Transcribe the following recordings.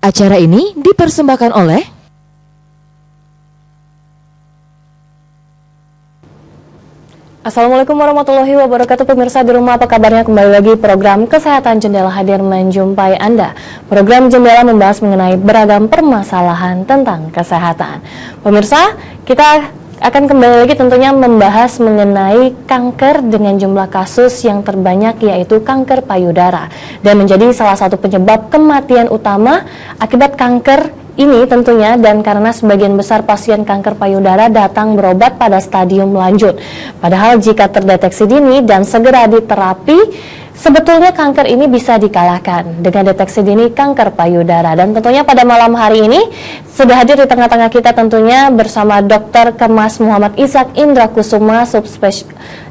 Acara ini dipersembahkan oleh Assalamualaikum warahmatullahi wabarakatuh. Pemirsa di rumah, apa kabarnya? Kembali lagi program Kesehatan Jendela hadir menjumpai Anda. Program Jendela membahas mengenai beragam permasalahan tentang kesehatan. Pemirsa, kita akan kembali lagi tentunya membahas mengenai kanker dengan jumlah kasus yang terbanyak, yaitu kanker payudara, dan menjadi salah satu penyebab kematian utama akibat kanker ini tentunya, dan karena sebagian besar pasien kanker payudara datang berobat pada stadium lanjut. Padahal jika terdeteksi dini dan segera diterapi, sebetulnya kanker ini bisa dikalahkan dengan deteksi dini kanker payudara. Dan tentunya pada malam hari ini sudah hadir di tengah-tengah kita tentunya bersama Dr. Kemas Muhammad Ishak Indra Kusuma,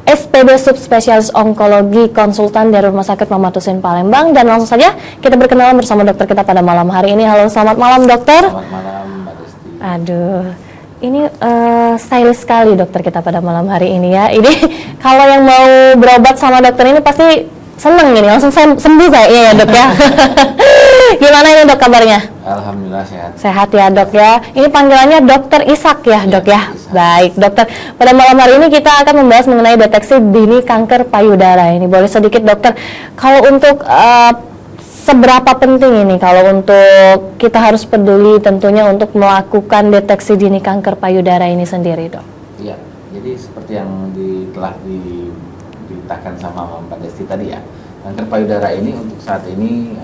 SPD Subspesialis Onkologi Konsultan dari Rumah Sakit Muhammad Husein Palembang. Dan langsung saja kita berkenalan bersama dokter kita pada malam hari ini. Halo, selamat malam dokter. Selamat malam Mbak Desti. Aduh, ini stylish sekali dokter kita pada malam hari ini ya. Ini kalau yang mau berobat sama dokter ini pasti seneng ini, langsung sembuh kayaknya ya dok ya. Gimana ini dok kabarnya? Alhamdulillah sehat. Sehat ya dok ya. Ini panggilannya dokter Ishak ya dok ya. Ishak. Baik dokter, pada malam hari ini kita akan membahas mengenai deteksi dini kanker payudara. Ini boleh sedikit dokter, kalau untuk seberapa penting ini kalau untuk kita harus peduli tentunya untuk melakukan deteksi dini kanker payudara ini sendiri dok? Iya, jadi seperti yang telah diberitakan sama Mbak Desti tadi ya, kanker payudara ini untuk saat ini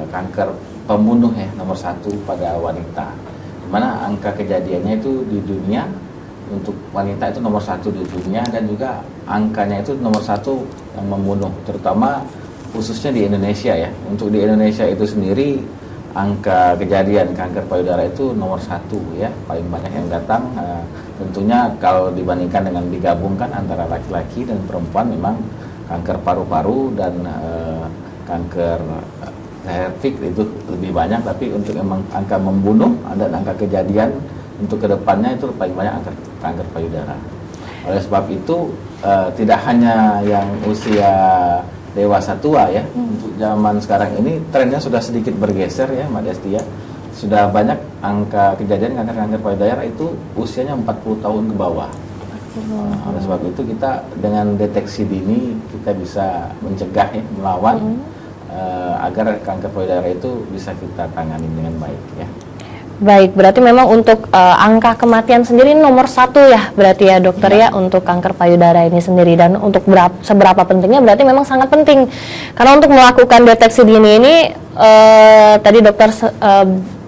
kanker pembunuh ya nomor 1 pada wanita. Dimana angka kejadiannya itu di dunia untuk wanita itu nomor 1 di dunia, dan juga angkanya itu nomor 1 yang membunuh, terutama khususnya di Indonesia ya. Untuk di Indonesia itu sendiri angka kejadian kanker payudara itu nomor 1 ya, paling banyak yang datang. Tentunya kalau dibandingkan dengan digabungkan antara laki-laki dan perempuan, memang kanker paru-paru dan kanker cervix itu lebih banyak. Tapi untuk emang angka membunuh dan angka kejadian untuk kedepannya itu paling banyak angka kanker payudara. Oleh sebab itu tidak hanya yang usia dewasa tua ya, untuk zaman sekarang ini trennya sudah sedikit bergeser ya Mbak Desti ya. Sudah banyak angka kejadian kanker payudara itu usianya 40 tahun ke bawah. Oleh sebab itu kita dengan deteksi dini kita bisa mencegah ya, melawan agar kanker payudara itu bisa kita tangani dengan baik ya. Baik, berarti memang untuk angka kematian sendiri nomor 1 ya berarti ya dokter ya untuk kanker payudara ini sendiri. Dan untuk seberapa pentingnya berarti memang sangat penting, karena untuk melakukan deteksi dini ini tadi dokter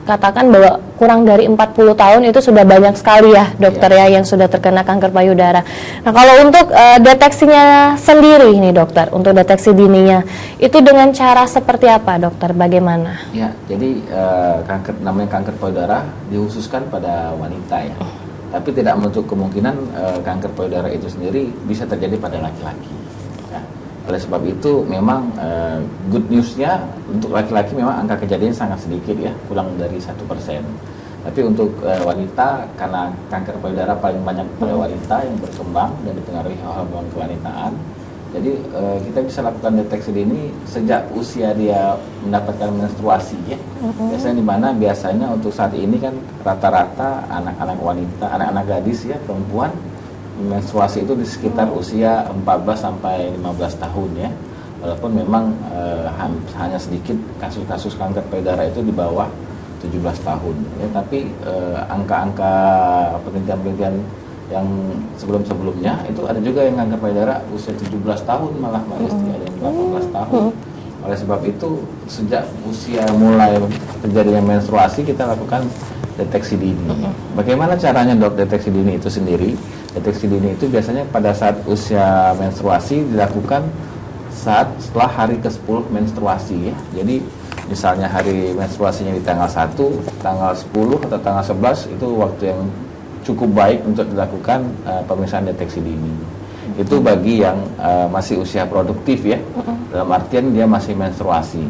katakan bahwa kurang dari 40 tahun itu sudah banyak sekali ya dokter ya yang sudah terkena kanker payudara. Nah kalau untuk deteksinya sendiri ini dokter, untuk deteksi dininya itu dengan cara seperti apa dokter, bagaimana? Ya, jadi namanya kanker payudara dikhususkan pada wanita ya. Tapi tidak menutup kemungkinan kanker payudara itu sendiri bisa terjadi pada laki-laki. Ya. Oleh sebab itu memang good newsnya untuk laki-laki memang angka kejadian sangat sedikit ya, kurang dari 1%. Tapi untuk wanita, karena kanker payudara paling banyak pada wanita yang berkembang dan dipengaruhi hormon kewanitaan, jadi kita bisa lakukan deteksi dini sejak usia dia mendapatkan menstruasi ya. Biasanya untuk saat ini kan rata-rata anak-anak wanita, anak-anak gadis ya, perempuan menstruasi itu di sekitar usia 14 sampai 15 tahun ya. Walaupun memang hanya sedikit kasus-kasus kanker payudara itu di bawah 17 tahun ya, tapi angka-angka penelitian-penelitian yang sebelum-sebelumnya itu ada juga yang kanker payudara usia 17 tahun malah Mbak Desti, ada yang 18 tahun. Oleh sebab itu sejak usia mulai terjadinya menstruasi kita lakukan deteksi dini. Bagaimana caranya dok deteksi dini itu sendiri? Deteksi dini itu biasanya pada saat usia menstruasi dilakukan setelah hari ke-10 menstruasi ya. Jadi misalnya hari menstruasinya di tanggal 1, tanggal 10 atau tanggal 11 itu waktu yang cukup baik untuk dilakukan pemeriksaan deteksi dini. Itu bagi yang masih usia produktif ya, dalam artian dia masih menstruasi.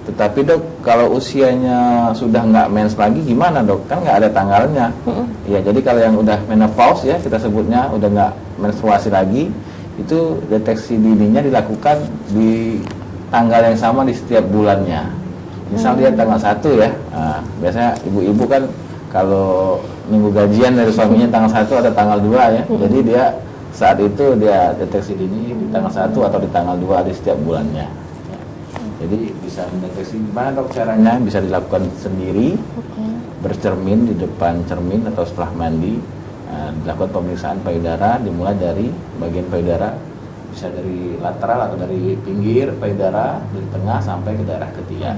Tetapi dok, kalau usianya sudah nggak mens lagi gimana dok? Kan nggak ada tanggalnya. Ya, jadi kalau yang udah menopause ya kita sebutnya, udah nggak menstruasi lagi, itu deteksi dininya dilakukan di tanggal yang sama di setiap bulannya. Misal dia tanggal 1 ya, nah, biasanya ibu-ibu kan kalau nunggu gajian dari suaminya tanggal 1 atau tanggal 2 ya, jadi dia saat itu dia deteksi dini di tanggal 1 atau di tanggal 2 di setiap bulannya. Ya. Jadi bisa mendeteksi gimana dok caranya, bisa dilakukan sendiri, bercermin di depan cermin atau setelah mandi, dilakukan pemeriksaan payudara dimulai dari bagian payudara, bisa dari lateral atau dari pinggir payudara, dari tengah sampai ke daerah ketiak.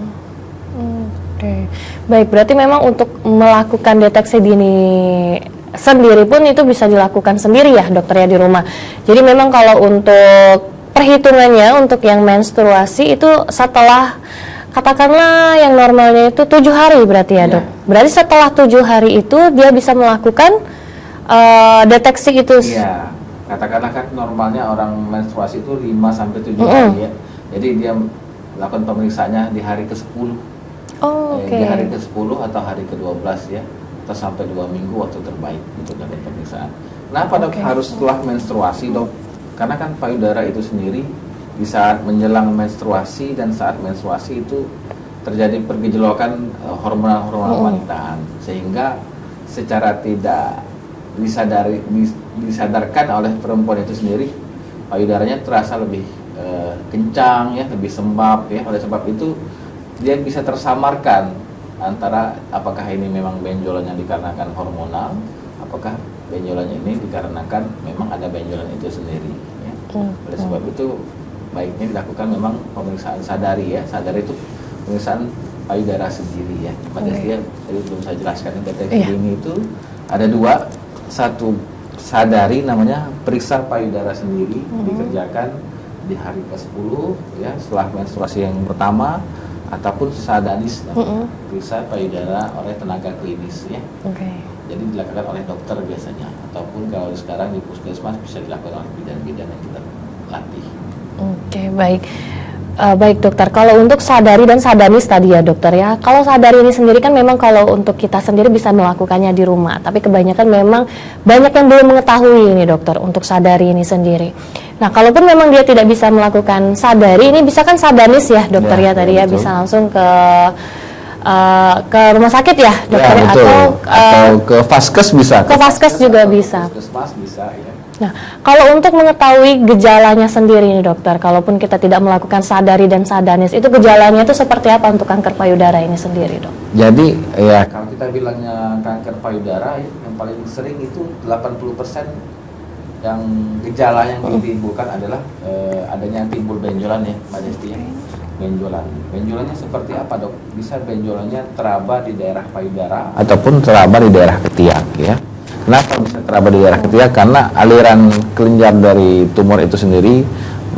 Oke. Baik, berarti memang untuk melakukan deteksi dini sendiri pun itu bisa dilakukan sendiri ya dokter ya di rumah. Jadi memang kalau untuk perhitungannya untuk yang menstruasi itu setelah katakanlah yang normalnya itu 7 hari berarti ya dok. Berarti setelah 7 hari itu dia bisa melakukan deteksi itu. Iya. Katakanlah kan normalnya orang menstruasi itu 5 sampai 7 hari ya. Jadi dia melakukan pemeriksaannya di hari ke-10. Di hari ke-10 atau hari ke-12 ya, atau sampai 2 minggu waktu terbaik untuk dapat pemeriksaan. Kenapa dok harus setelah menstruasi dok? Karena kan payudara itu sendiri di saat menjelang menstruasi dan saat menstruasi itu terjadi pergejolokan hormonal wanita, sehingga secara tidak disadarkan oleh perempuan itu sendiri payudaranya terasa lebih kencang ya, lebih sembab ya. Oleh sebab itu dia bisa tersamarkan antara apakah ini memang benjolannya dikarenakan hormonal, apakah benjolannya ini dikarenakan memang ada benjolan itu sendiri ya. Oleh sebab itu baiknya dilakukan memang pemeriksaan sadari ya. Sadari itu pemeriksaan payudara sendiri ya. Pada dia tadi belum saya jelaskan deteksi dini itu ada 2, satu sadari namanya periksa payudara sendiri, dikerjakan di hari ke-10 ya setelah menstruasi yang pertama, ataupun sadanis periksa payudara oleh tenaga klinis ya. Jadi dilakukan oleh dokter biasanya, ataupun kalau sekarang di puskesmas bisa dilakukan oleh bidan-bidan yang kita latih. Baik. Baik dokter, kalau untuk sadari dan sadanis tadi ya dokter ya, kalau sadari ini sendiri kan memang kalau untuk kita sendiri bisa melakukannya di rumah, tapi kebanyakan memang banyak yang belum mengetahui ini dokter untuk sadari ini sendiri. Nah kalaupun memang dia tidak bisa melakukan sadari, ini bisa kan sadanis ya dokter ya tadi ya, bisa langsung ke rumah sakit ya dokter ya, atau ke vaskes bisa. Ke vaskes juga bisa. Puskesmas bisa ya. Nah, kalau untuk mengetahui gejalanya sendiri nih dokter, kalaupun kita tidak melakukan sadari dan sadanis, itu gejalanya itu seperti apa untuk kanker payudara ini sendiri dok? Jadi ya kalau kita bilangnya kanker payudara yang paling sering itu 80% yang gejala yang ditimbulkan adalah adanya timbul benjolan ya Mbak Desti ya. Benjolannya seperti apa dok? Bisa benjolannya teraba di daerah payudara ataupun teraba di daerah ketiak ya. Kenapa bisa teraba di daerah ketiak? Karena aliran kelenjar dari tumor itu sendiri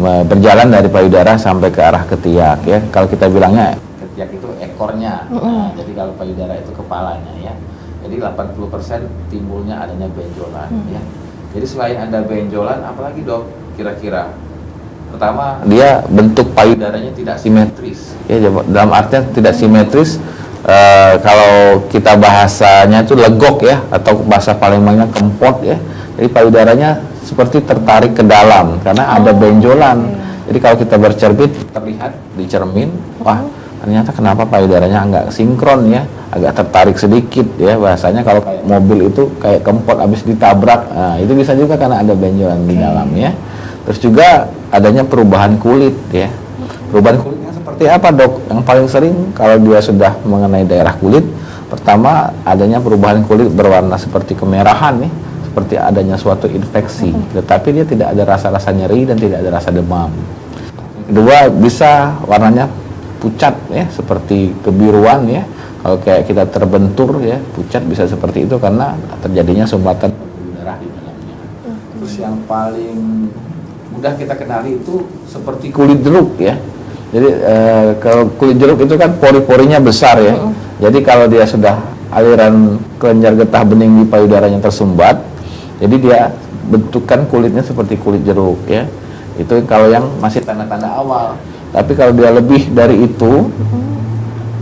berjalan dari payudara sampai ke arah ketiak ya. Kalau kita bilangnya ketiak itu ekornya, nah, jadi kalau payudara itu kepalanya ya. Jadi 80% timbulnya adanya benjolan ya. Jadi selain ada benjolan, apalagi dok kira-kira? Pertama, dia bentuk payudaranya tidak simetris ya, dalam artian tidak simetris. Kalau kita bahasanya itu legok ya, atau bahasa Palembangnya kempot ya. Jadi payudaranya seperti tertarik ke dalam karena ada benjolan. Jadi kalau kita bercermin terlihat di cermin, wah ternyata kenapa payudaranya agak sinkron ya, agak tertarik sedikit ya. Bahasanya kalau kayak mobil itu kayak kempot habis ditabrak, nah itu bisa juga karena ada benjolan di dalam ya. Terus juga adanya perubahan kulit ya. Perubahan kulitnya seperti apa dok? Yang paling sering kalau dia sudah mengenai daerah kulit, pertama adanya perubahan kulit berwarna seperti kemerahan nih, seperti adanya suatu infeksi, tetapi dia tidak ada rasa-rasa nyeri dan tidak ada rasa demam. Kedua, bisa warnanya pucat ya, seperti kebiruan ya. Kalau kayak kita terbentur ya, pucat bisa seperti itu karena terjadinya sumbatan pembuluh darah di dalamnya. Terus yang paling mudah kita kenali itu seperti kulit jeruk ya. Jadi kalau kulit jeruk itu kan pori-porinya besar ya. Jadi kalau dia sudah aliran kelenjar getah bening di payudaranya tersumbat, jadi dia bentukan kulitnya seperti kulit jeruk ya. Itu kalau yang masih tanda-tanda awal. Tapi kalau dia lebih dari itu,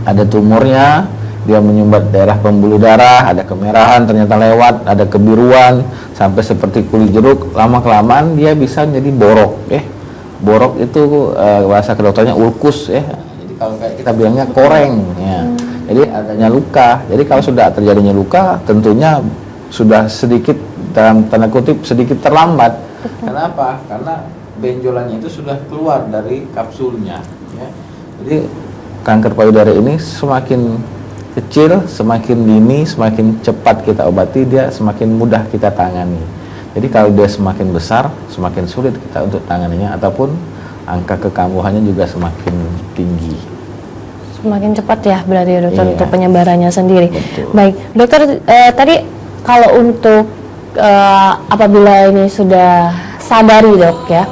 ada tumornya, dia menyumbat daerah pembuluh darah, ada kemerahan ternyata lewat, ada kebiruan sampai seperti kulit jeruk, lama-kelamaan dia bisa jadi borok ya. Borok itu bahasa kedokterannya ulkus ya. Jadi kalau kayak kita bilangnya koreng ya. Jadi adanya luka. Jadi kalau sudah terjadinya luka, tentunya sudah sedikit dalam tanda kutip sedikit terlambat. Kenapa? Karena benjolannya itu sudah keluar dari kapsulnya. Ya. Jadi kanker payudara ini semakin kecil, semakin dini, semakin cepat kita obati, dia semakin mudah kita tangani. Jadi kalau dia semakin besar, semakin sulit kita untuk tanganinya, ataupun angka kekambuhannya juga semakin tinggi. Semakin cepat ya berarti ya dokter, Iya. untuk penyebarannya sendiri. Betul. Baik, dokter, tadi kalau untuk apabila ini sudah sadari dok ya,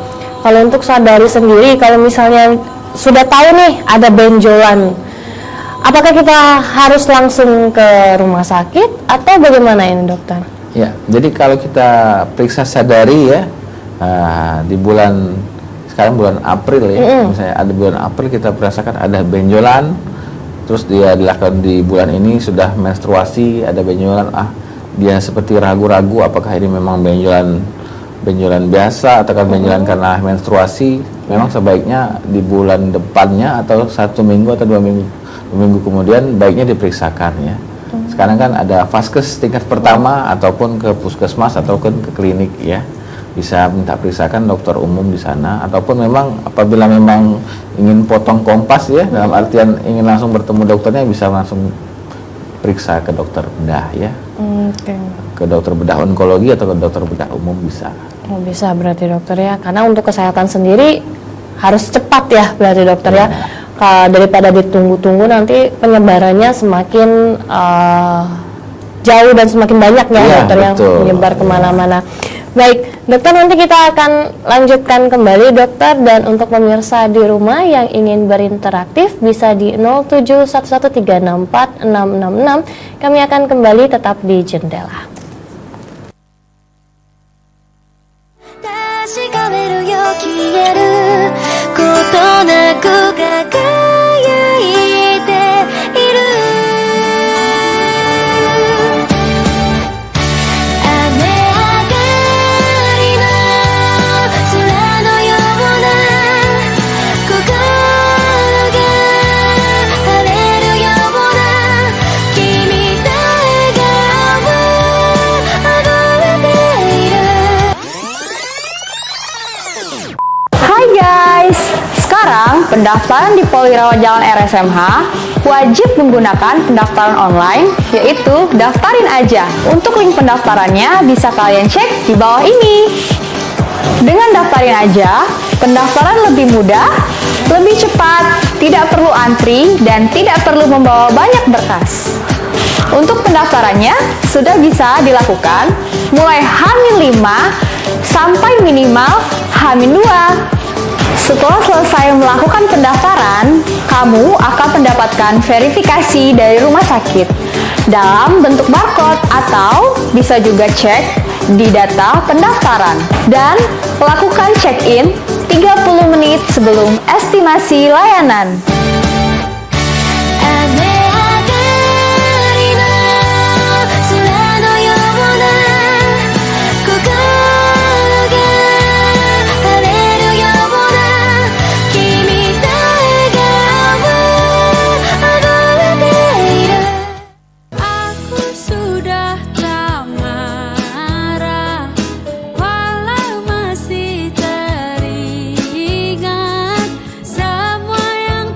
kalau untuk sadari sendiri, kalau misalnya sudah tahu nih ada benjolan, apakah kita harus langsung ke rumah sakit atau bagaimana ini dokter? Ya, jadi kalau kita periksa sadari ya, di bulan sekarang bulan April ya, misalnya ada bulan April kita merasakan ada benjolan, terus dia dilakukan di bulan ini sudah menstruasi, ada benjolan, dia seperti ragu-ragu apakah ini memang benjolan biasa atau benjolan karena menstruasi. Memang sebaiknya di bulan depannya atau 1 minggu atau 2 minggu kemudian baiknya diperiksakan ya. Sekarang kan ada vaskes tingkat pertama ataupun ke puskesmas ataupun ke klinik ya. Bisa minta periksakan dokter umum di sana, ataupun memang apabila memang ingin potong kompas ya, dalam artian ingin langsung bertemu dokternya, bisa langsung periksa ke dokter bedah ya. Ke dokter bedah onkologi atau ke dokter bedah umum bisa. Oh, bisa berarti dokter ya, karena untuk kesehatan sendiri harus cepat ya berarti dokter ya. Daripada ditunggu-tunggu nanti penyebarannya semakin jauh dan semakin banyak ya, dokter, yang menyebar kemana-mana. Baik, dokter, nanti kita akan lanjutkan kembali dokter, dan untuk pemirsa di rumah yang ingin berinteraktif bisa di 07113646666. Kami akan kembali tetap di Jendela. Pendaftaran di Polwirawan Jalan RSMH wajib menggunakan pendaftaran online, yaitu daftarin aja. Untuk link pendaftarannya bisa kalian cek di bawah ini. Dengan daftarin aja, pendaftaran lebih mudah, lebih cepat, tidak perlu antri, dan tidak perlu membawa banyak berkas. Untuk pendaftarannya sudah bisa dilakukan mulai H-5 sampai minimal H-2. Setelah selesai melakukan pendaftaran, kamu akan mendapatkan verifikasi dari rumah sakit dalam bentuk barcode, atau bisa juga cek di data pendaftaran dan lakukan check-in 30 menit sebelum estimasi layanan. Semua yang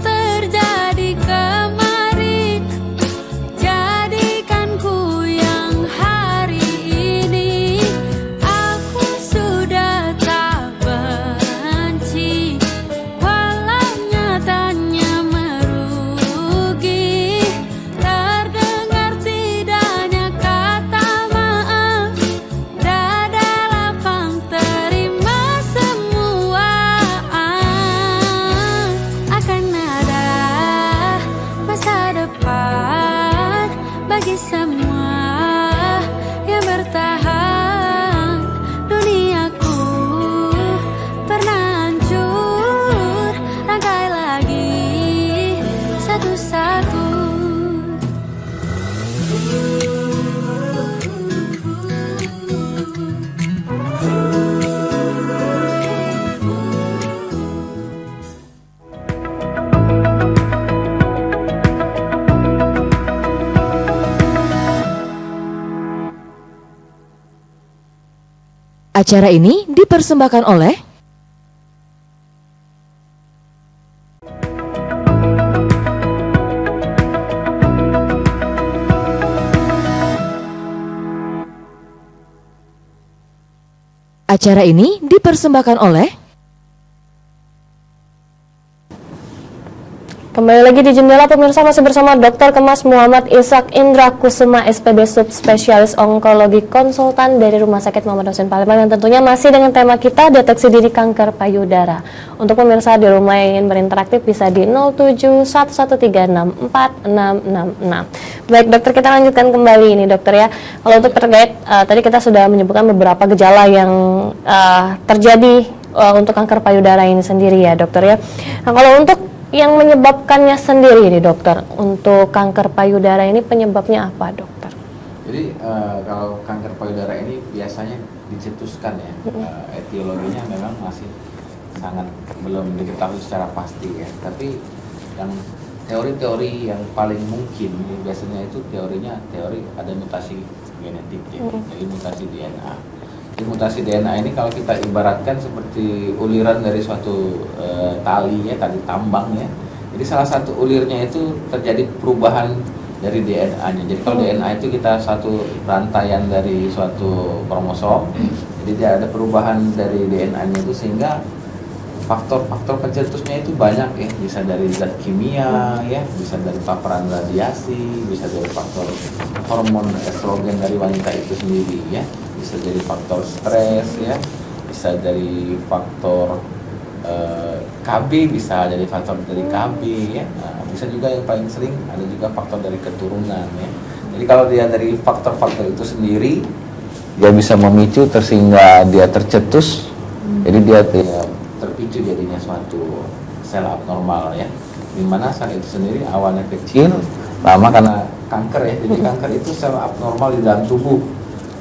Acara ini dipersembahkan oleh Acara ini dipersembahkan oleh Kembali lagi di Jendela pemirsa, masih bersama Dr. Kemas Muhammad Ishak Indra Kusuma SPD Subspesialis Onkologi Konsultan dari Rumah Sakit Muhammad Hussein Palembang, dan tentunya masih dengan tema kita deteksi dini kanker payudara. Untuk pemirsa di rumah yang ingin berinteraktif bisa di 0711364666. Baik dokter, kita lanjutkan kembali ini dokter ya. Kalau untuk terkait tadi kita sudah menyebutkan beberapa gejala yang terjadi untuk kanker payudara ini sendiri ya dokter ya. Nah kalau untuk yang menyebabkannya sendiri ini dokter, untuk kanker payudara ini penyebabnya apa dokter? Jadi kalau kanker payudara ini biasanya dicetuskan ya, etiologinya memang masih sangat belum diketahui secara pasti ya. Tapi yang teori-teori yang paling mungkin biasanya itu teori ada mutasi genetik ya, jadi mutasi DNA. Jadi mutasi DNA ini kalau kita ibaratkan seperti uliran dari suatu tali ya, tali tambang ya. Jadi salah satu ulirnya itu terjadi perubahan dari DNA-nya. Jadi kalau DNA itu kita satu rantaian dari suatu kromosom. Jadi dia ada perubahan dari DNA-nya itu sehingga faktor-faktor pencetusnya itu banyak ya, bisa dari zat kimia ya, bisa dari paparan radiasi, bisa dari faktor hormon estrogen dari wanita itu sendiri ya, bisa dari faktor stres ya, bisa dari faktor KB, bisa dari faktor dari KB ya. Nah, bisa juga yang paling sering ada juga faktor dari keturunan ya. Jadi kalau dia dari faktor-faktor itu sendiri dia bisa memicu sehingga dia tercetus. Jadi dia terpicu jadinya suatu sel abnormal ya, dimana sel itu sendiri awalnya kecil, lama karena kanker ya. Jadi kanker itu sel abnormal di dalam tubuh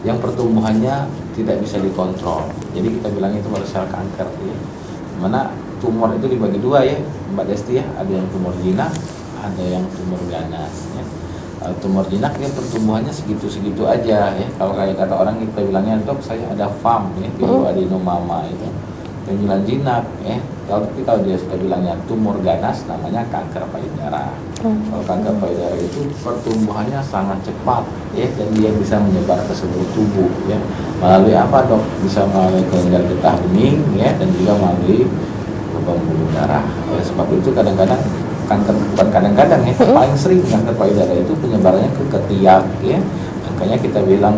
yang pertumbuhannya tidak bisa dikontrol. Jadi kita bilang itu baru sel kanker ya. Dimana tumor itu dibagi dua ya Mbak Desti ya, ada yang tumor jinak, ada yang tumor ganas ya. Tumor jinak ya pertumbuhannya segitu-segitu aja ya. Kalau kayak kata orang kita bilangnya, dok saya ada FAM ya, adenomama itu penjualan jinak ya. Tapi kalau dia sudah bilangnya tumor ganas, namanya kanker payudara. Kalau kanker payudara itu pertumbuhannya sangat cepat ya, dan dia bisa menyebar ke seluruh tubuh ya. Melalui apa dok? Bisa melalui kelenjar getah bening ya, dan juga melalui lubang pembuluh darah. Oleh sebab itu kadang-kadang kanker, bukan kadang-kadang ya, paling sering kanker payudara itu penyebarannya ke ketiak ya. Makanya kita bilang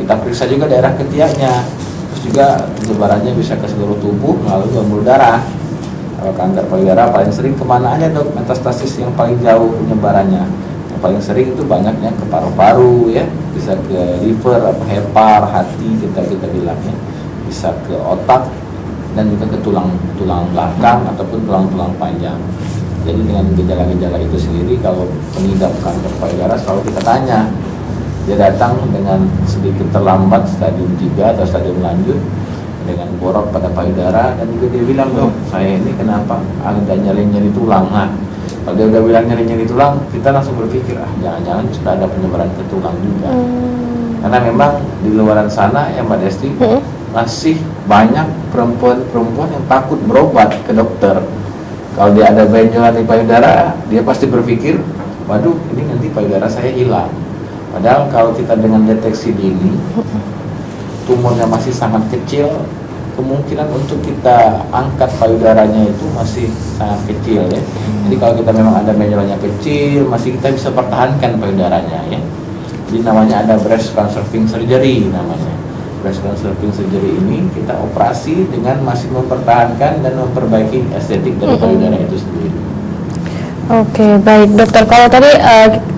kita periksa juga daerah ketiaknya. Terus juga penyebarannya bisa ke seluruh tubuh melalui pembuluh darah. Kalau kanker payudara paling sering kemana aja dok? Metastasis yang paling jauh penyebarannya. Yang paling sering itu banyaknya ke paru-paru ya, bisa ke liver, hepar, hati kita bilang ya, bisa ke otak dan juga ke tulang belakang ataupun tulang panjang. Jadi dengan gejala-gejala itu sendiri, kalau pengidap kanker payudara selalu kita tanya, dia datang dengan sedikit terlambat stadium 3 atau stadium lanjut dengan borok pada payudara, dan juga dia bilang dok saya ini kenapa ada nyeri-nyeri tulang. Nah, kalau dia udah bilang nyeri-nyeri tulang, kita langsung berpikir jangan-jangan sudah ada penyebaran ke tulang juga. Karena memang di luaran sana ya Mbak Desti, masih banyak perempuan yang takut berobat ke dokter. Kalau dia ada benjolan di payudara, dia pasti berpikir, waduh ini nanti payudara saya hilang. Padahal kalau kita dengan deteksi dini, tumornya masih sangat kecil, kemungkinan untuk kita angkat payudaranya itu masih sangat kecil ya. Jadi kalau kita memang ada benjolannya kecil, masih kita bisa pertahankan payudaranya ya. Jadi namanya ada breast conserving surgery namanya. Breast conserving surgery ini kita operasi dengan masih mempertahankan dan memperbaiki estetik dari payudara itu sendiri. Oke, baik dokter. Kalau tadi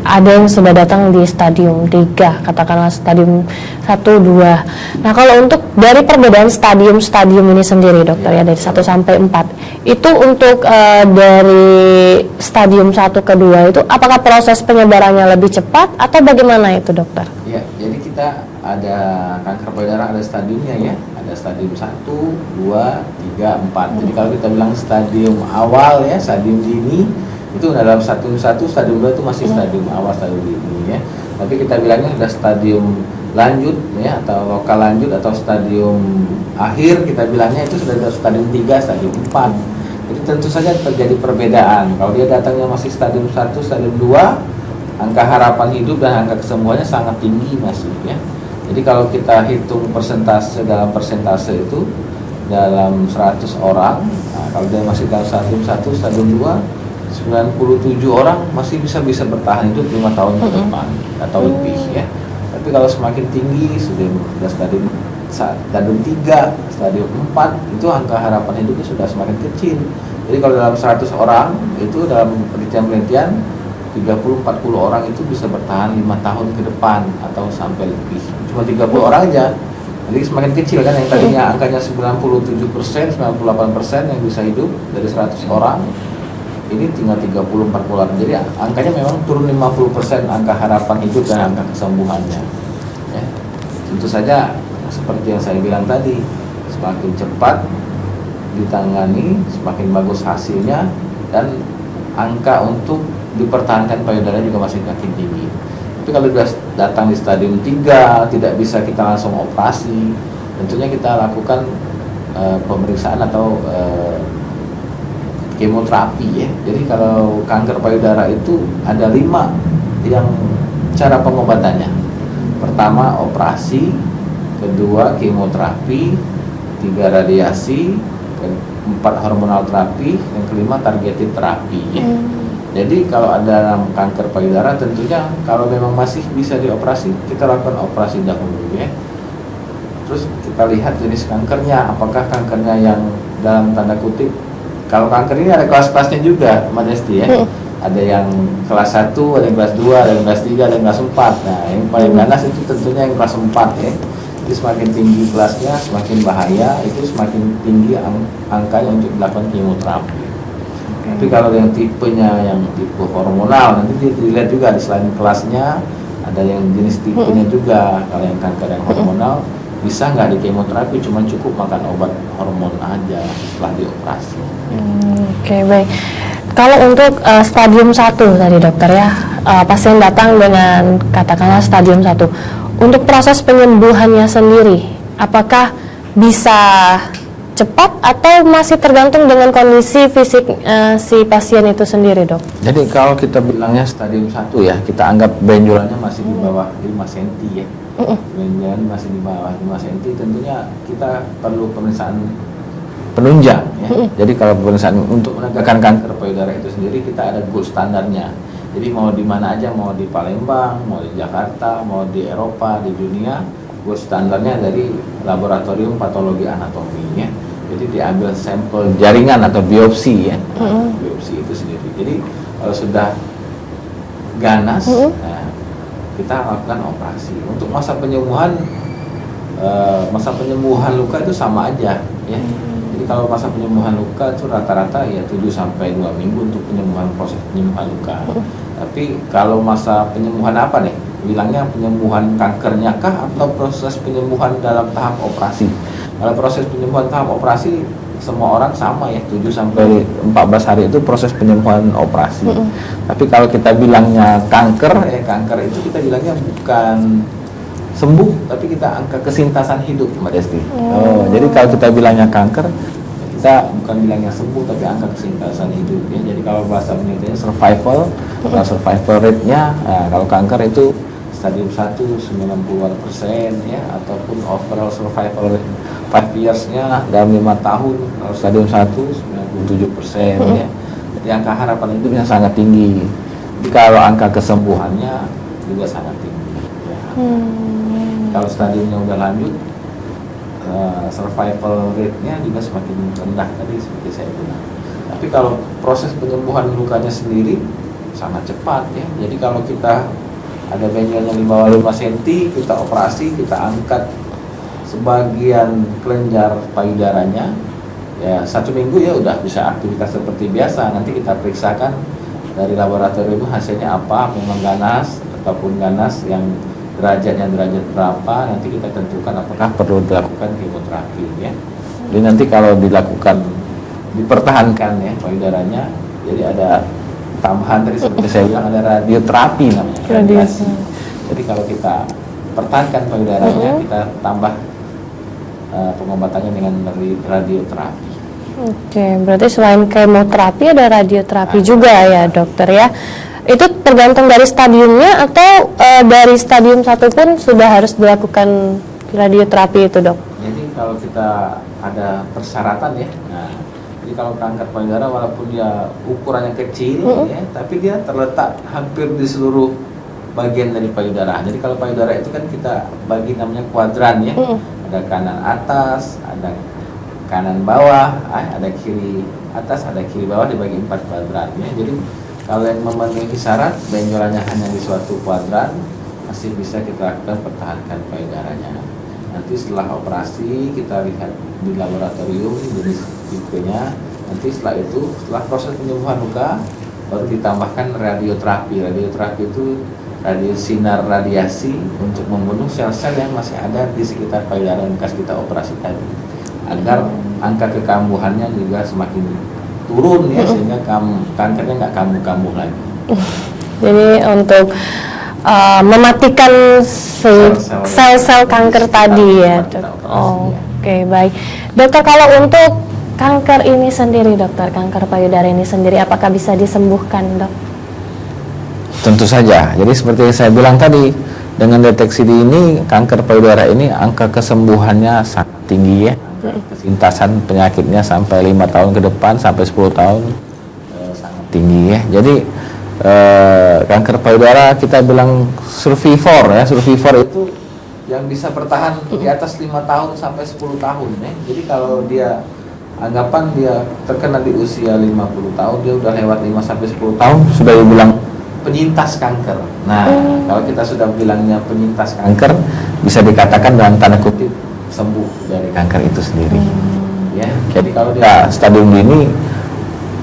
ada yang sudah datang di stadium 3, katakanlah stadium 1, 2. Nah, kalau untuk dari perbedaan stadium-stadium ini sendiri dokter ya, dari 1 sampai 4, itu untuk dari stadium 1 ke 2 itu apakah proses penyebarannya lebih cepat atau bagaimana itu dokter? Ya, jadi kita ada kanker payudara, ada stadiumnya ya, ada stadium 1, 2, 3, 4. Jadi kalau kita bilang stadium awal ya, stadium dini, Itu dalam stadium 1, stadium 2 itu masih stadium awal, stadium dini ya. Tapi kita bilangnya sudah stadium lanjut ya, atau lokal lanjut, atau stadium akhir kita bilangnya itu sudah stadium 3, stadium 4. Jadi tentu saja terjadi perbedaan. Kalau dia datangnya masih stadium 1, stadium 2, angka harapan hidup dan angka kesembuhannya sangat tinggi masih ya. Jadi kalau kita hitung persentase dalam persentase itu dalam 100 orang, nah, kalau dia masih dalam stadium 1, stadium 2, 97 orang masih bisa bertahan hidup 5 tahun ke depan atau lebih ya. Tapi kalau semakin tinggi sudah stadium 3, stadium 4 itu angka harapan hidupnya sudah semakin kecil. Jadi kalau dalam 100 orang itu dalam penelitian 30-40 orang itu bisa bertahan 5 tahun ke depan atau sampai lebih. Cuma 30 orang aja. Jadi semakin kecil kan, yang tadinya angkanya 97%, 98% yang bisa hidup dari 100 orang, ini tinggal 30-40 orang. Jadi angkanya memang turun 50% angka harapan hidup dan angka kesembuhannya ya. Tentu saja seperti yang saya bilang tadi, semakin cepat ditangani semakin bagus hasilnya, dan angka untuk dipertahankan payudara juga masih makin tinggi. Tapi kalau sudah datang di stadium 3 tidak bisa kita langsung operasi, tentunya kita lakukan pemeriksaan atau kemoterapi ya. Jadi kalau kanker payudara itu ada 5 yang cara pengobatannya. Pertama operasi, kedua kemoterapi, 3 radiasi, 4 hormonal terapi, yang kelima targeted terapi ya. Jadi kalau ada kanker payudara tentunya kalau memang masih bisa dioperasi, kita lakukan operasi dahulu ya. Terus kita lihat jenis kankernya, apakah kankernya yang dalam tanda kutip, kalau kanker ini ada kelas-kelasnya juga, Mbak Desti ya. Ada yang kelas 1, ada yang kelas 2, ada yang kelas 3, ada yang kelas 4. Nah, yang paling ganas itu tentunya yang kelas 4 ya. Jadi semakin tinggi kelasnya, semakin bahaya, itu semakin tinggi angkanya untuk dilakukan kemoterapi. Tapi kalau yang tipenya yang tipe hormonal, nanti dilihat juga di selain kelasnya, ada yang jenis tipenya juga. Kalau yang kanker yang hormonal, bisa nggak di kemoterapi, cuma cukup makan obat hormon aja setelah dioperasi. Oke, baik. Kalau untuk stadium 1 tadi dokter ya, pasien datang dengan katakanlah stadium 1. Untuk proses penyembuhannya sendiri, apakah bisa cepat atau masih tergantung dengan kondisi fisik si pasien itu sendiri, dok? Jadi kalau kita bilangnya stadium 1 ya, kita anggap benjolannya masih di bawah 5 cm ya. Benjolan masih di bawah 5 cm, tentunya kita perlu pemeriksaan penunjang ya. Jadi kalau pemeriksaan untuk menegakkan kanker payudara itu sendiri, kita ada gold standarnya. Jadi mau di mana aja, mau di Palembang, mau di Jakarta, mau di Eropa, di dunia, gold standarnya dari laboratorium patologi anatomi ya. Jadi diambil sampel jaringan atau biopsi ya. Biopsi itu sendiri. Jadi kalau sudah ganas, nah, kita lakukan operasi. Untuk masa penyembuhan luka itu sama aja ya. Jadi kalau masa penyembuhan luka itu rata-rata ya 7 sampai 2 minggu untuk proses penyembuhan luka. Tapi kalau masa penyembuhan apa nih? Bilangnya penyembuhan kankernya kah atau proses penyembuhan dalam tahap operasi? Kalau proses penyembuhan tahap operasi semua orang sama ya, 7 sampai 14 hari itu proses penyembuhan operasi. Tapi kalau kita bilangnya kanker itu kita bilangnya bukan sembuh, tapi kita angka kesintasan hidup, Mbak Desti. Jadi kalau kita bilangnya kanker, kita bukan bilangnya sembuh, tapi angka kesintasan hidup ya. Jadi kalau bahasa penelitiannya survival rate-nya, kalau kanker itu stadium 1 90% ya, ataupun overall survival rate 5 years-nya dalam 5 tahun. Kalau stadium 1 97% ya. Jadi angka harapan hidupnya sangat tinggi. Jadi kalau angka kesembuhannya juga sangat tinggi ya. Kalau stadiumnya udah lanjut, survival rate-nya juga semakin rendah tadi seperti saya bilang. Tapi kalau proses penyembuhan lukanya sendiri sangat cepat ya. Jadi kalau kita ada benjolannya di bawah 5 cm, kita operasi, kita angkat sebagian kelenjar payudaranya, ya 1 minggu ya udah bisa aktivitas seperti biasa. Nanti kita periksakan dari laboratorium hasilnya apa, memang ganas ataupun ganas yang derajat berapa, nanti kita tentukan apakah perlu dilakukan kemoterapi ya. Jadi nanti kalau dipertahankan ya payudaranya, jadi ada tambahan tadi seperti saya bilang ada radioterapi namanya, radiasi. Jadi kalau kita pertahankan payudaranya, kita tambah pengobatannya dengan radioterapi. Oke, berarti selain kemoterapi ada radioterapi juga ya dokter ya. Itu tergantung dari stadiumnya atau dari stadium 1 pun sudah harus dilakukan radioterapi itu dok? Jadi kalau kita ada persyaratan ya, nah, jadi kalau kanker payudara walaupun dia ukurannya kecil ya, tapi dia terletak hampir di seluruh bagian dari payudara. Jadi kalau payudara itu kan kita bagi namanya kuadran ya, ada kanan atas, ada kanan bawah, ada kiri atas, ada kiri bawah, dibagi 4 kuadran ya. Jadi kalau yang memenuhi syarat benjolannya hanya di suatu kuadran, masih bisa kita lakukan pertahankan payudaranya. Nanti setelah operasi kita lihat di laboratorium jenis tipenya. Nanti setelah itu, setelah proses penyembuhan luka, baru ditambahkan radioterapi. Radioterapi itu sinar radiasi untuk membunuh sel-sel yang masih ada di sekitar payudara bekas kita operasi tadi, agar angka kekambuhannya juga semakin turun ya, sehingga kankernya nggak kambuh-kambuh lagi. Jadi untuk mematikan sel-sel kanker tadi ya dok. Oke, baik dokter. Kalau untuk kanker ini sendiri dokter, kanker payudara ini sendiri, apakah bisa disembuhkan dok? Tentu saja. Jadi seperti yang saya bilang tadi, dengan deteksi dini kanker payudara ini angka kesembuhannya sangat tinggi ya. Kesintasan penyakitnya sampai 5 tahun ke depan, sampai 10 tahun sangat tinggi ya. Jadi kanker payudara kita bilang survivor ya. Survivor itu yang bisa bertahan di atas 5 tahun sampai 10 tahun ya. Jadi kalau dia anggapan dia terkena di usia 50 tahun, dia udah lewat 5 sampai 10 tahun sudah dibilang penyintas kanker. Nah, kalau kita sudah bilangnya penyintas kanker, bisa dikatakan dalam tanda kutip sembuh dari kanker itu sendiri. Ya, jadi kalau dia stadium dini,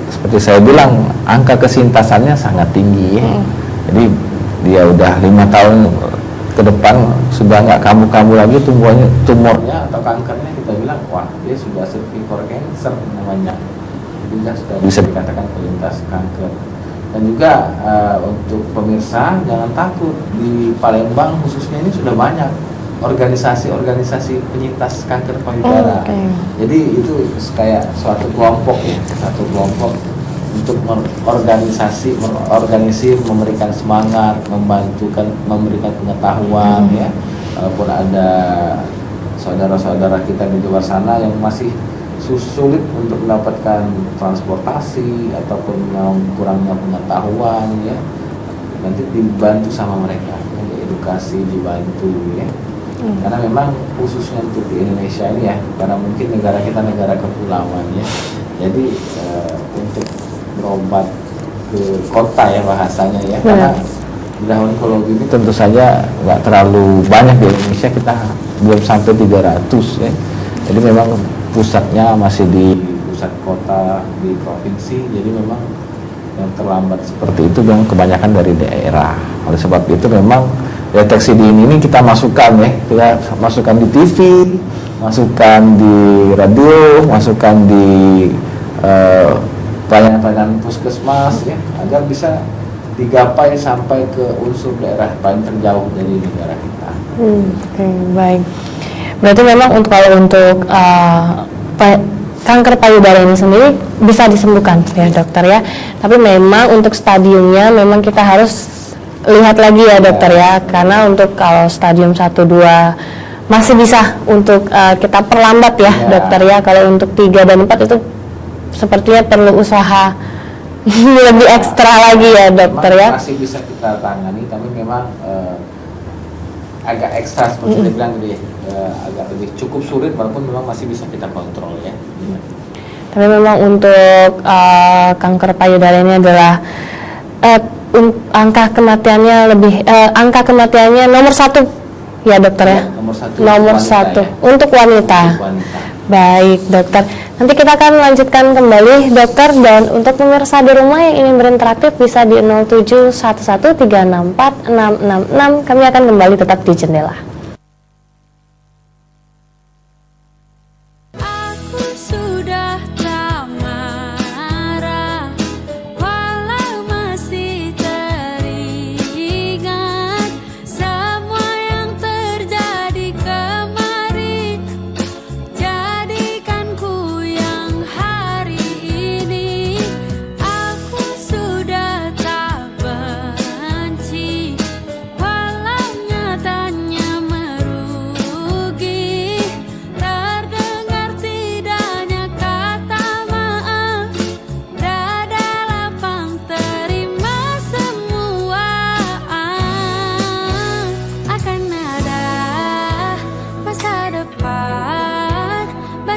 seperti saya bilang, angka kesintasannya sangat tinggi. Ya. Jadi dia udah 5 tahun ke depan sudah nggak kambuh-kambuh lagi tumornya atau kankernya, kita bilang wah dia sudah survivor cancer namanya. Jadi sudah bisa dikatakan penyintas kanker. Dan juga untuk pemirsa jangan takut, di Palembang khususnya ini sudah banyak organisasi-organisasi penyintas kanker payudara. Jadi itu kayak suatu kelompok ya, satu kelompok untuk organisir, memberikan semangat, memberikan pengetahuan ya. Walaupun ada saudara-saudara kita di luar sana yang masih sulit untuk mendapatkan transportasi ataupun yang kurangnya pengetahuan ya, nanti dibantu sama mereka, edukasi dibantu ya. Karena memang khususnya untuk di Indonesia ini ya, karena mungkin negara kita negara kepulauan ya, jadi untuk berobat ke kota ya bahasanya ya, karena bedah onkologi ini tentu saja nggak terlalu banyak di Indonesia, kita belum sampai 300 ya. Jadi memang pusatnya masih di pusat kota, di provinsi, jadi memang yang terlambat seperti itu memang kebanyakan dari daerah. Oleh sebab itu memang deteksi dini ini kita masukkan ya, kita masukkan di TV, masukkan di radio, masukkan di pelayanan-pelayanan puskesmas ya, agar bisa digapai sampai ke unsur daerah paling terjauh dari negara kita. Oke, baik. Berarti memang kalau untuk kanker payudara ini sendiri bisa disembuhkan ya dokter ya. Tapi memang untuk stadiumnya memang kita harus lihat lagi ya dokter ya. Karena untuk kalau stadium 1, 2 masih bisa untuk kita perlambat ya dokter ya. Kalau untuk 3 dan 4 itu sepertinya perlu usaha lebih ekstra lagi ya dokter ya. Masih bisa kita tangani, tapi memang agak ekstra seperti dia bilang tadi, agak lebih cukup sulit, walaupun memang masih bisa kita kontrol ya. Tapi memang untuk kanker payudara ini adalah angka kematiannya nomor 1 ya dokter ya. Nomor satu ya. Untuk wanita. Baik dokter, nanti kita akan lanjutkan kembali dokter, dan untuk pemirsa di rumah yang ingin berinteraktif bisa di 07113646666. Kami akan kembali tetap di Jendela. Aku sudah tak marah, walau masih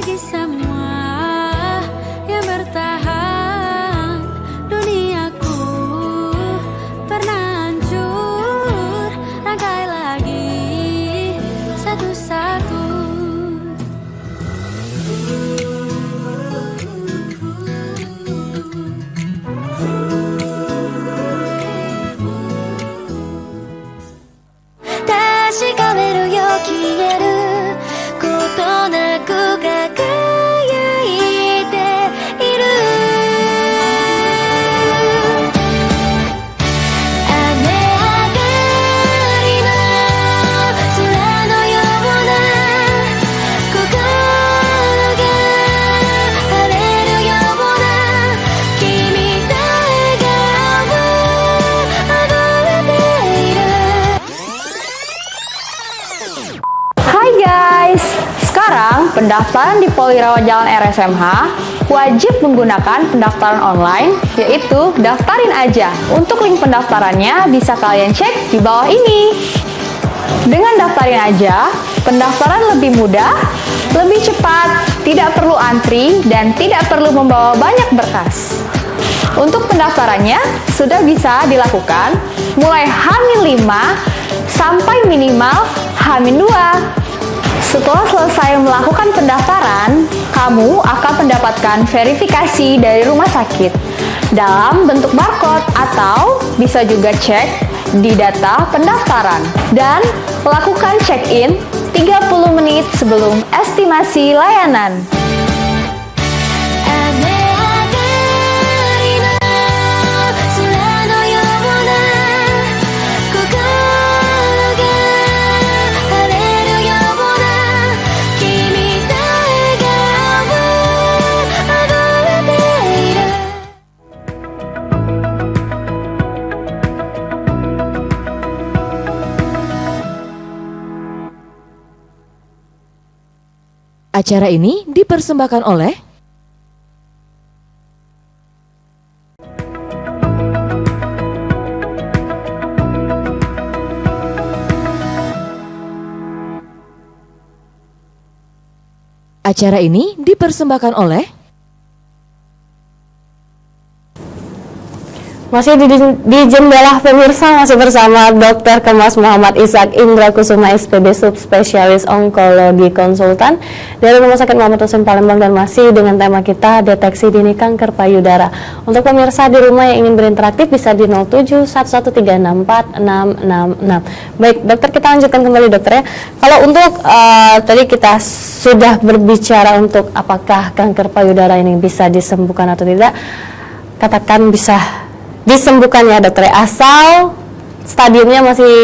bagi semua yang bertahan. Duniaku pernah hancur, rangkai lagi satu-satu. Hai guys, sekarang pendaftaran di Polirawat Jalan RSMH wajib menggunakan pendaftaran online, yaitu Daftarin Aja. Untuk link pendaftarannya bisa kalian cek di bawah ini. Dengan Daftarin Aja, pendaftaran lebih mudah, lebih cepat, tidak perlu antri, dan tidak perlu membawa banyak berkas. Untuk pendaftarannya sudah bisa dilakukan mulai H-5 sampai minimal H-2. Setelah selesai melakukan pendaftaran, kamu akan mendapatkan verifikasi dari rumah sakit dalam bentuk barcode atau bisa juga cek di data pendaftaran dan lakukan check-in 30 menit sebelum estimasi layanan. Acara ini dipersembahkan oleh Acara ini dipersembahkan oleh Masih di Jendela Pemirsa, masih bersama Dr. Kemas Muhammad Ishak Indra Kusuma SPB Subspesialis Onkologi Konsultan dari Rumah Sakit Muhammad Husin Palembang, dan masih dengan tema kita deteksi dini kanker payudara. Untuk pemirsa di rumah yang ingin berinteraksi bisa di 0711364666. Baik dokter, kita lanjutkan kembali dokter ya. Kalau untuk tadi kita sudah berbicara untuk apakah kanker payudara ini bisa disembuhkan atau tidak, katakan bisa disembuhkan ya dokter, asal stadiumnya masih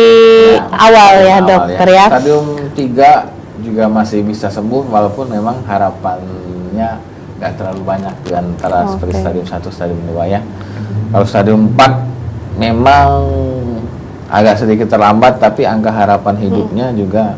awal ya dokter ya. Stadium 3 juga masih bisa sembuh, walaupun memang harapannya nggak terlalu banyak di antara seperti stadium 1, stadium 2 ya. Kalau stadium 4 memang agak sedikit terlambat, tapi angka harapan hidupnya juga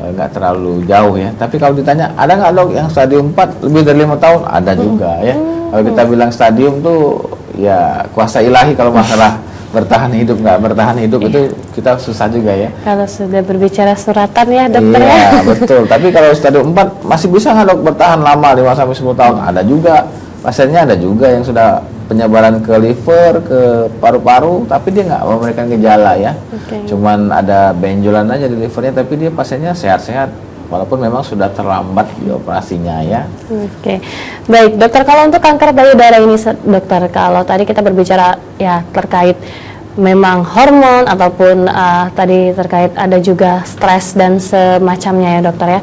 nggak terlalu jauh ya. Tapi kalau ditanya ada nggak dok yang stadium 4 lebih dari 5 tahun, ada juga ya. Kalau kita bilang stadium tuh ya kuasa ilahi. Kalau masalah bertahan hidup nggak bertahan hidup itu kita susah juga ya. Kalau sudah berbicara suratan ya dokter ya. Iya betul. Tapi kalau stadium 4 masih bisa nggak dok bertahan lama 5-10 tahun? Ada juga. Pasiennya ada juga yang sudah penyebaran ke liver, ke paru-paru, tapi dia nggak memberikan gejala ya. Cuman ada benjolan aja di livernya, tapi dia pasiennya sehat-sehat, walaupun memang sudah terlambat di operasinya ya. Baik dokter, kalau untuk kanker payudara ini dokter, kalau tadi kita berbicara ya terkait memang hormon ataupun tadi terkait ada juga stres dan semacamnya ya dokter ya.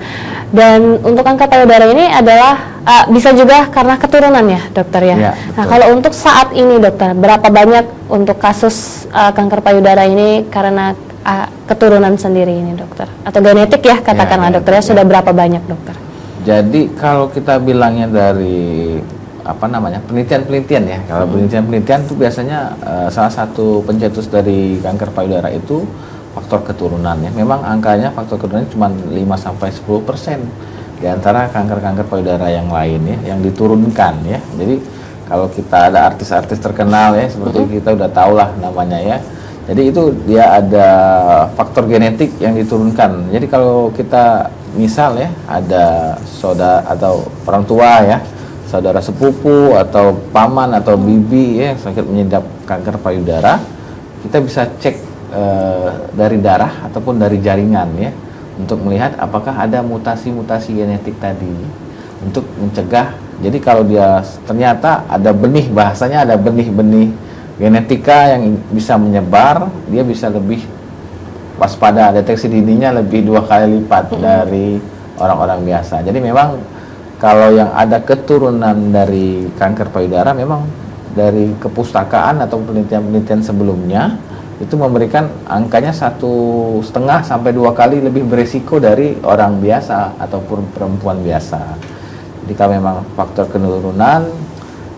Dan untuk kanker payudara ini adalah bisa juga karena keturunan ya dokter ya. Nah kalau untuk saat ini dokter, berapa banyak untuk kasus kanker payudara ini karena keturunan sendiri ini dokter, atau genetik ya katakanlah dokter ya, sudah berapa banyak dokter? Jadi kalau kita bilangnya dari penelitian-penelitian ya, kalau penelitian itu biasanya salah satu pencetus dari kanker payudara itu faktor keturunan ya. Memang angkanya faktor keturunan cuma 5-10% di antara kanker-kanker payudara yang lain ya, yang diturunkan ya. Jadi kalau kita ada artis-artis terkenal ya, seperti kita udah tahu lah namanya ya. Jadi itu dia ada faktor genetik yang diturunkan. Jadi kalau kita misal ya ada saudara atau orang tua ya, saudara sepupu atau paman atau bibi ya sakit mengidap kanker payudara, kita bisa cek dari darah ataupun dari jaringan ya, untuk melihat apakah ada mutasi-mutasi genetik tadi untuk mencegah. Jadi kalau dia ternyata ada benih, bahasanya ada benih-benih genetika yang bisa menyebar, dia bisa lebih waspada, deteksi dininya lebih 2 kali lipat dari orang-orang biasa. Jadi memang kalau yang ada keturunan dari kanker payudara, memang dari kepustakaan atau penelitian-penelitian sebelumnya itu memberikan angkanya 1,5 sampai 2 kali lebih beresiko dari orang biasa ataupun perempuan biasa. Jadi kalau memang faktor keturunan,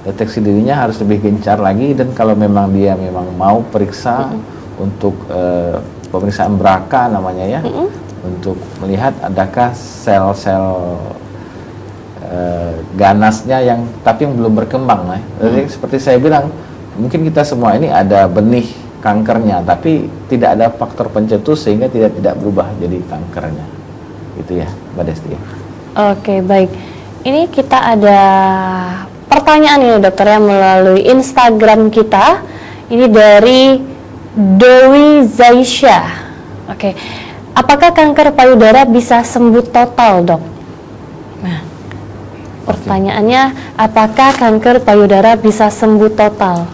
deteksi dirinya harus lebih gencar lagi, dan kalau memang dia memang mau periksa untuk pemeriksaan BRCA namanya ya, untuk melihat adakah sel-sel ganasnya yang belum berkembang ya. Jadi seperti saya bilang, mungkin kita semua ini ada benih kankernya, tapi tidak ada faktor pencetus sehingga tidak berubah jadi kankernya. Itu ya, Mbak Desti. Oke, baik. Ini kita ada pertanyaan ini dokter yang melalui Instagram kita. Ini dari Dewi Zaisha. Oke, apakah kanker payudara bisa sembuh total, dok? Nah, pertanyaannya, apakah kanker payudara bisa sembuh total?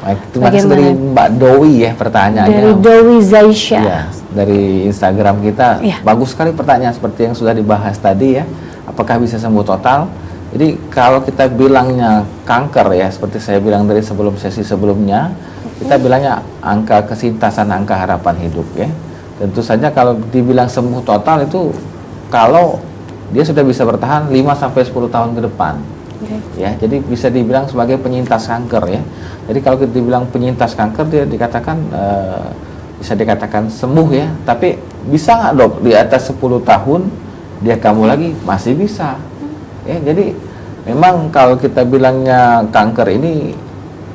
Baik, terima kasih dari Mbak Dewi ya pertanyaannya. Dari Dewi Zaisha. Ya, dari Instagram kita. Ya. Bagus sekali pertanyaan seperti yang sudah dibahas tadi ya. Apakah bisa sembuh total? Jadi kalau kita bilangnya kanker ya, seperti saya bilang dari sesi sebelumnya, kita bilangnya angka kesintasan, angka harapan hidup ya. Tentu saja kalau dibilang sembuh total itu kalau dia sudah bisa bertahan 5 sampai 10 tahun ke depan. Ya, jadi bisa dibilang sebagai penyintas kanker ya. Jadi kalau kita dibilang penyintas kanker, dia dikatakan bisa dikatakan sembuh ya. Tapi bisa nggak dok di atas 10 tahun dia kambuh lagi? Masih bisa. Ya, jadi memang kalau kita bilangnya kanker ini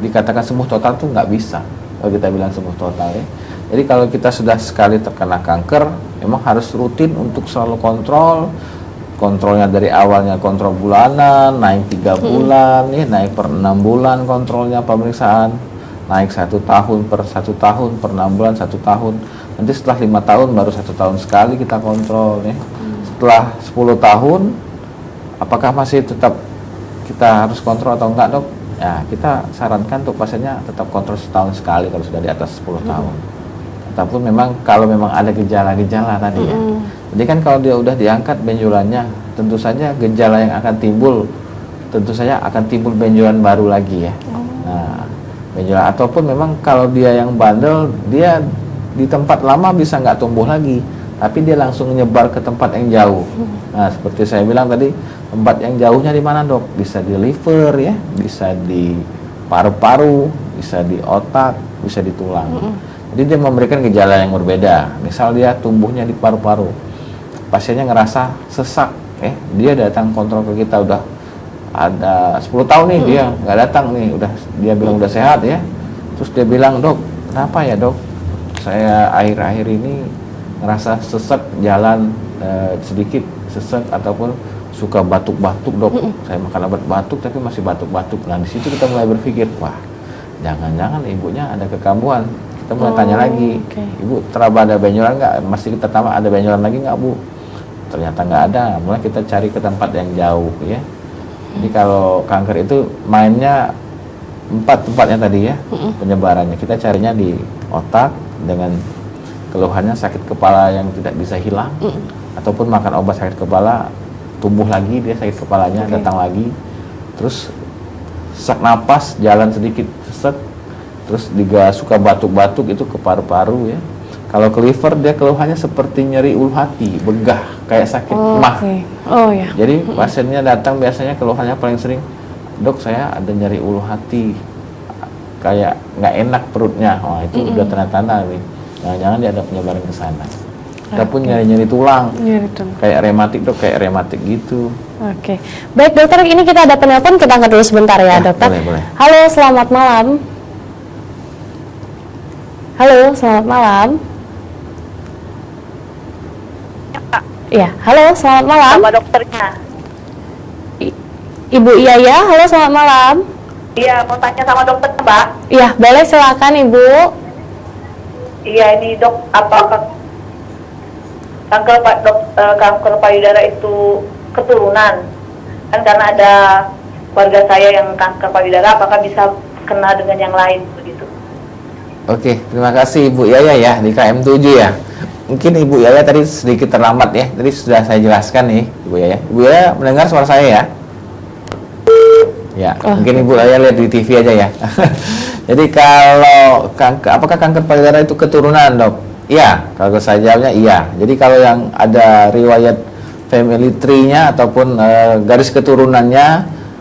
dikatakan sembuh total tuh nggak bisa kalau kita bilang sembuh total ya. Jadi kalau kita sudah sekali terkena kanker, memang harus rutin untuk selalu kontrolnya dari awalnya kontrol bulanan, naik 3 bulan ya, naik per 6 bulan kontrolnya pemeriksaan, naik 1 tahun per 1 tahun, per 6 bulan 1 tahun, nanti setelah 5 tahun baru 1 tahun sekali kita kontrol ya. Setelah 10 tahun apakah masih tetap kita harus kontrol atau enggak, dok? Ya, kita sarankan untuk pasiennya tetap kontrol setahun sekali kalau sudah di atas 10 tahun. Ataupun memang kalau memang ada gejala-gejala tadi ya. Jadi kan kalau dia udah diangkat benjolannya, tentu saja gejala yang akan timbul, tentu saja akan timbul benjolan baru lagi ya. Nah, benjolan ataupun memang kalau dia yang bandel, dia di tempat lama bisa nggak tumbuh lagi, tapi dia langsung nyebar ke tempat yang jauh. Nah, seperti saya bilang tadi, tempat yang jauhnya di mana, dok? Bisa di liver ya, bisa di paru-paru, bisa di otak, bisa di tulang. Jadi dia memberikan gejala yang berbeda. Misal dia tumbuhnya di paru-paru, pasiennya ngerasa sesak, dia datang kontrol ke kita udah ada 10 tahun nih dia nggak datang nih, dia bilang udah sehat ya. Terus dia bilang, dok, kenapa ya dok? Saya akhir-akhir ini ngerasa sesek jalan sedikit sesek ataupun suka batuk-batuk, dok. Saya makan obat batuk tapi masih batuk-batuk. Nah, di situ kita mulai berpikir, wah, jangan-jangan ibunya ada kekambuhan. Kita mulai tanya lagi, ibu teraba ada benjolan nggak? Masih kita tambah ada benjolan lagi nggak, bu? Ternyata nggak ada. Mulai kita cari ke tempat yang jauh ya. Jadi kalau kanker itu mainnya 4 tempatnya tadi ya, penyebarannya. Kita carinya di otak dengan keluhannya sakit kepala yang tidak bisa hilang, ataupun makan obat sakit kepala tumbuh lagi dia sakit kepalanya, datang lagi. Terus sesak napas, jalan sedikit sesek, terus juga suka batuk-batuk itu ke paru-paru ya. Kalau ke liver dia keluhannya seperti nyeri ulu hati, begah, kayak sakit mah. Oh ya. Jadi pasiennya datang biasanya keluhannya paling sering, dok saya ada nyeri ulu hati, kayak nggak enak perutnya. Wah, itu udah tanda-tanda nih. Jangan-jangan dia ada penyebaran ke sana. Ataupun nyeri-nyeri tulang, kayak rematik, dok, kayak rematik gitu. Oke. Baik dokter, ini kita ada penelpon, kita angkat dulu sebentar ya, dokter. Boleh. Halo, selamat malam. Halo, selamat malam. Ya, halo, selamat malam. sama dokternya. Ibu Yaya, halo, selamat malam. Iya, mau tanya sama dokter, Mbak. Iya, boleh silakan Ibu. Iya, ini dok, apa kanker payudara itu keturunan? Kan karena ada keluarga saya yang kanker payudara, apakah bisa kena dengan yang lain begitu? Oke, terima kasih Ibu Yaya ya di KM7 ya. Mungkin Ibu Yaya tadi sedikit terlambat ya. Tadi sudah saya jelaskan nih Ibu Yaya. Ibu Yaya mendengar suara saya ya? Ya, mungkin Ibu Yaya lihat di TV aja ya. Jadi kalau apakah kanker payudara itu keturunan, Dok? Iya, kalau saya jawabnya iya. Jadi kalau yang ada riwayat family tree-nya ataupun garis keturunannya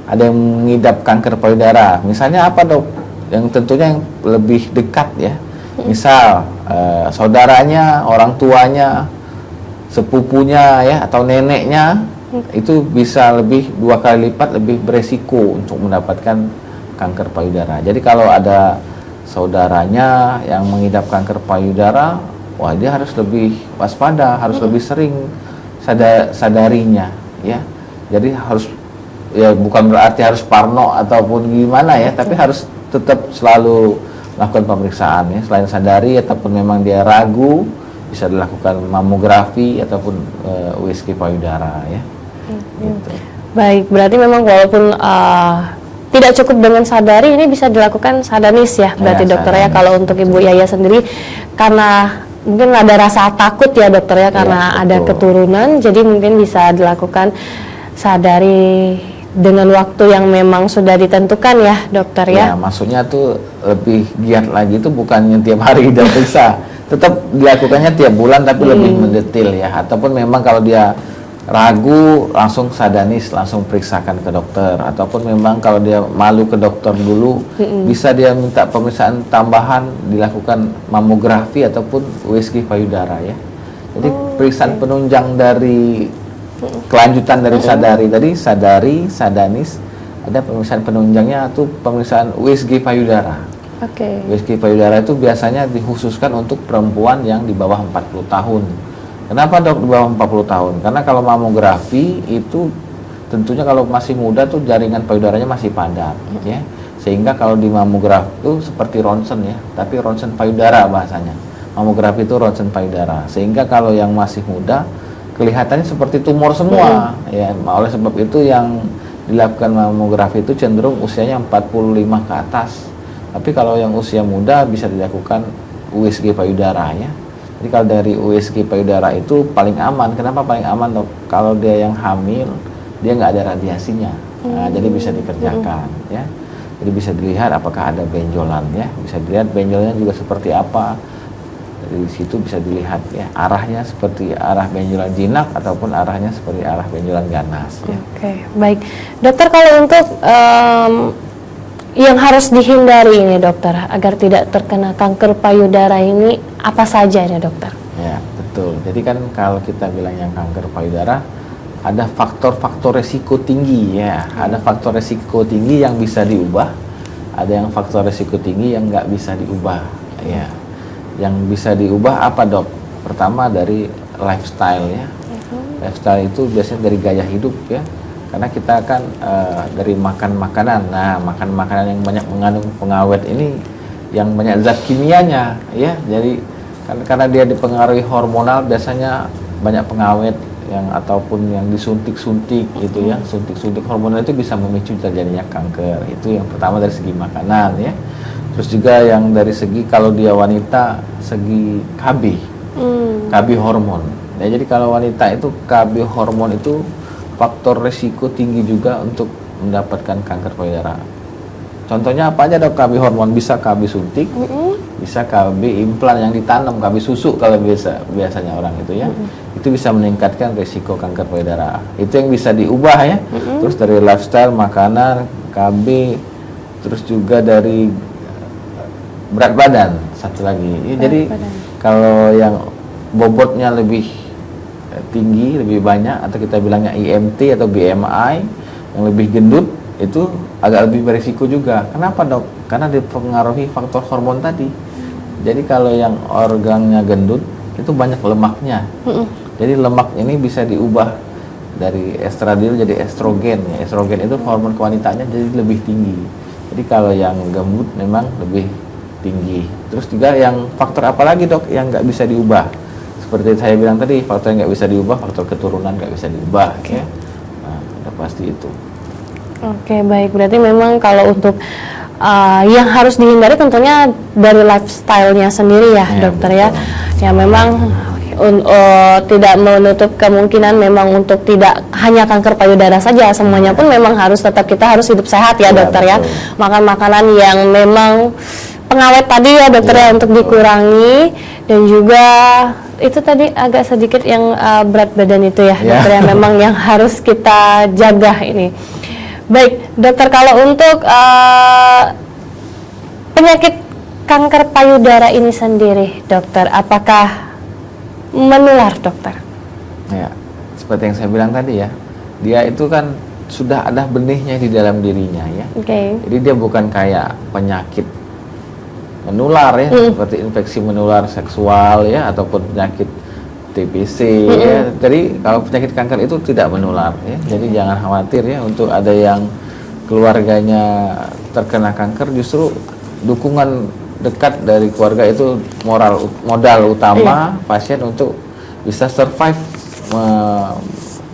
ada yang mengidap kanker payudara. Misalnya apa, Dok? Yang tentunya yang lebih dekat ya. Misal saudaranya, orang tuanya, sepupunya ya atau neneknya itu bisa lebih 2 kali lipat lebih beresiko untuk mendapatkan kanker payudara. Jadi kalau ada saudaranya yang mengidap kanker payudara, wah dia harus lebih waspada, harus lebih sering sadarinya ya. Jadi harus ya bukan berarti harus parno ataupun gimana ya, tapi harus tetap selalu melakukan pemeriksaan ya. Selain sadari ataupun memang dia ragu, bisa dilakukan mamografi ataupun USG payudara ya. Gitu. Baik, berarti memang walaupun tidak cukup dengan sadari, ini bisa dilakukan sadanis ya, berarti dokter ya. Kalau untuk Ibu Yaya sendiri, karena mungkin ada rasa takut ya dokter ya, karena ada keturunan, jadi mungkin bisa dilakukan sadari dengan waktu yang memang sudah ditentukan ya dokter ya. Ya, maksudnya tuh lebih giat lagi itu bukannya tiap hari dia periksa, tetap dilakukannya tiap bulan tapi lebih mendetil ya. Ataupun memang kalau dia ragu langsung sadanis, langsung periksakan ke dokter. Ataupun memang kalau dia malu ke dokter dulu, bisa dia minta pemeriksaan tambahan, dilakukan mamografi ataupun USG payudara ya. Jadi periksaan penunjang dari kelanjutan dari sadari, sadanis, ada pemeriksaan penunjangnya tuh pemeriksaan USG payudara. USG payudara itu biasanya dikhususkan untuk perempuan yang di bawah 40 tahun. Kenapa, Dok, di bawah 40 tahun? Karena kalau mamografi itu tentunya kalau masih muda tuh jaringan payudaranya masih padat ya. Sehingga kalau di mamografi itu seperti ronsen ya, tapi ronsen payudara bahasanya. Mamografi itu ronsen payudara. Sehingga kalau yang masih muda kelihatannya seperti tumor semua ya. Oleh sebab itu yang dilakukan mamografi itu cenderung usianya 45 ke atas. Tapi kalau yang usia muda bisa dilakukan USG payudara ya. Jadi kalau dari USG payudara itu paling aman. Kenapa paling aman, Dok? Kalau dia yang hamil, dia nggak ada radiasinya. Nah, jadi bisa dikerjakan ya. Jadi bisa dilihat apakah ada benjolan ya. Bisa dilihat benjolnya juga seperti apa. Dari situ bisa dilihat ya arahnya seperti arah benjolan jinak ataupun arahnya seperti arah benjolan ganas ya. Oke, baik. Dokter, kalau untuk yang harus dihindari ini dokter agar tidak terkena kanker payudara ini apa saja ini dokter? Ya, betul. Jadi kan kalau kita bilang yang kanker payudara ada faktor-faktor resiko tinggi ya. Ada faktor resiko tinggi yang bisa diubah, ada yang faktor resiko tinggi yang nggak bisa diubah ya. Yang bisa diubah apa, Dok? Pertama dari lifestyle ya. Lifestyle itu biasanya dari gaya hidup ya. Karena kita kan dari makan makanan. Nah, makan makanan yang banyak mengandung pengawet ini yang banyak zat kimianya ya. Jadi karena dia dipengaruhi hormonal, biasanya banyak pengawet yang ataupun yang disuntik-suntik gitu ya. Suntik-suntik hormonal itu bisa memicu terjadinya kanker. Itu yang pertama dari segi makanan ya. Terus juga yang dari segi kalau dia wanita, segi KB hormon. Ya, jadi kalau wanita itu KB hormon itu faktor resiko tinggi juga untuk mendapatkan kanker payudara. Contohnya apa aja, Dok? KB hormon bisa KB suntik, bisa KB implan yang ditanam, KB susu kalau biasanya orang itu ya. Itu bisa meningkatkan resiko kanker payudara. Itu yang bisa diubah ya. Terus dari lifestyle, makanan, KB, terus juga dari berat badan satu lagi. Jadi kalau yang bobotnya lebih tinggi, lebih banyak, atau kita bilangnya IMT atau BMI yang lebih gendut, itu agak lebih berisiko juga. Kenapa, Dok? Karena dipengaruhi faktor hormon tadi. Jadi kalau yang organnya gendut itu banyak lemaknya. Jadi lemak ini bisa diubah dari estradiol jadi estrogen. Estrogen itu hormon kewanitaannya jadi lebih tinggi. Jadi kalau yang gembut memang lebih tinggi. Terus juga yang faktor apa lagi dok yang nggak bisa diubah? Seperti saya bilang tadi, faktor yang nggak bisa diubah, faktor keturunan nggak bisa diubah. Ya. Nah, udah pasti itu. Oke, baik. Berarti memang kalau untuk yang harus dihindari tentunya dari lifestyle-nya sendiri ya, dokter ya. Ya memang tidak menutup kemungkinan memang untuk tidak hanya kanker payudara saja, semuanya pun memang harus tetap kita harus hidup sehat ya, dokter ya. Makan makanan yang memang pengawet tadi ya dokter ya, untuk dikurangi, dan juga itu tadi agak sedikit yang berat badan itu ya dokter ya, memang yang harus kita jaga ini. Baik dokter, kalau untuk penyakit kanker payudara ini sendiri dokter, apakah menular dokter? Ya, seperti yang saya bilang tadi ya, dia itu kan sudah ada benihnya di dalam dirinya ya. Jadi dia bukan kayak penyakit menular ya, seperti infeksi menular seksual ya, ataupun penyakit TBC ya. Jadi kalau penyakit kanker itu tidak menular ya. Jadi jangan khawatir ya untuk ada yang keluarganya terkena kanker, justru dukungan dekat dari keluarga itu modal utama pasien untuk bisa survive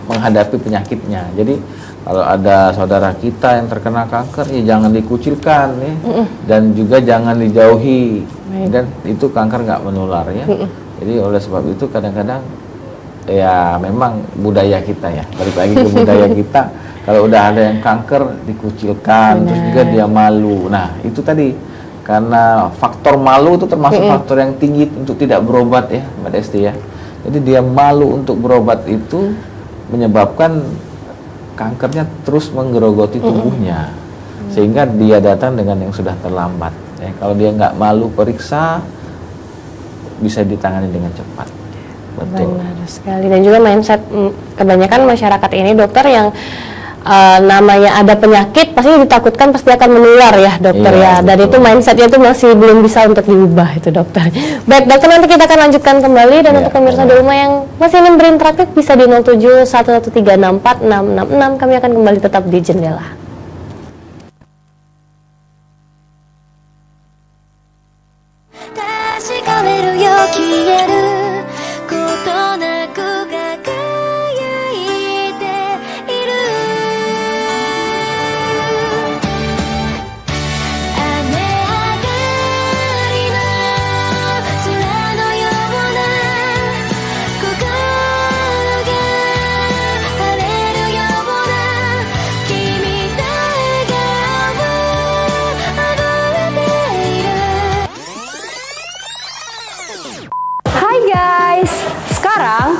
menghadapi penyakitnya. Jadi kalau ada saudara kita yang terkena kanker ya jangan dikucilkan ya, dan juga jangan dijauhi. Dan itu kanker nggak menular ya. Jadi oleh sebab itu kadang-kadang ya memang budaya kita ya, balik lagi ke budaya kita, kalau udah ada yang kanker dikucilkan, terus juga dia malu. Nah itu tadi, karena faktor malu itu termasuk faktor yang tinggi untuk tidak berobat ya Mbak Desti ya. Jadi dia malu untuk berobat itu menyebabkan kankernya terus menggerogoti tubuhnya, sehingga dia datang dengan yang sudah terlambat ya. Kalau dia nggak malu periksa, bisa ditangani dengan cepat. Betul. Benar sekali. Dan juga mindset kebanyakan masyarakat ini dokter yang namanya ada penyakit pasti ditakutkan pasti akan menular ya dokter ya. Dan itu mindsetnya itu masih belum bisa untuk diubah itu dokter. Baik dokter, nanti kita akan lanjutkan kembali, dan untuk pemirsa di rumah yang masih ingin berinteraktif bisa di 071113646666. Kami akan kembali tetap di Jendela.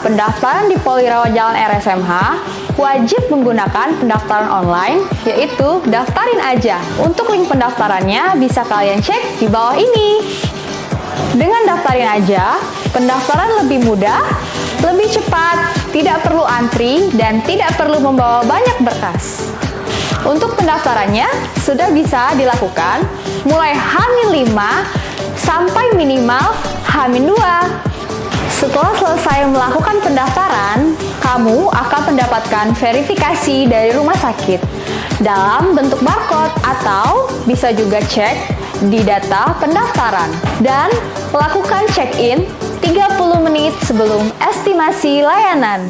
Pendaftaran di Polirawa Jalan RSMH wajib menggunakan pendaftaran online, yaitu Daftarin Aja. Untuk link pendaftarannya bisa kalian cek di bawah ini. Dengan Daftarin Aja, pendaftaran lebih mudah, lebih cepat, tidak perlu antri, dan tidak perlu membawa banyak berkas. Untuk pendaftarannya sudah bisa dilakukan mulai H-5 sampai minimal H-2. Setelah selesai melakukan pendaftaran, kamu akan mendapatkan verifikasi dari rumah sakit dalam bentuk barcode, atau bisa juga cek di data pendaftaran dan lakukan check-in 30 menit sebelum estimasi layanan.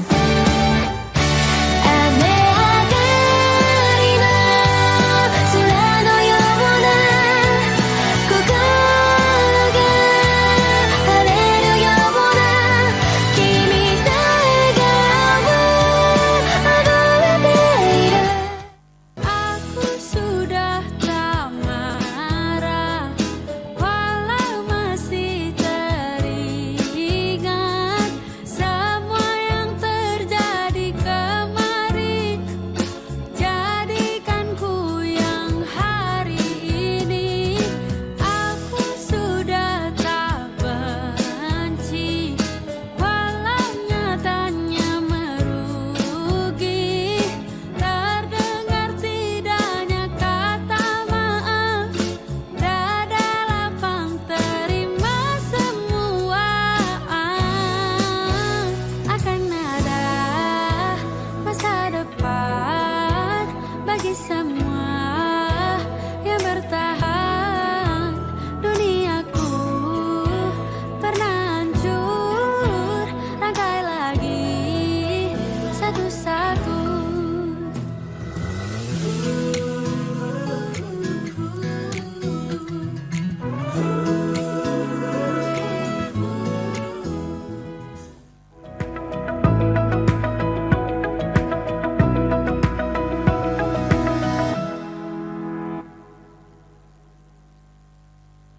Semua yang terjadi lagi semua yang bertahan. Duniaku pernah hancur, rangkai lagi satu-satu.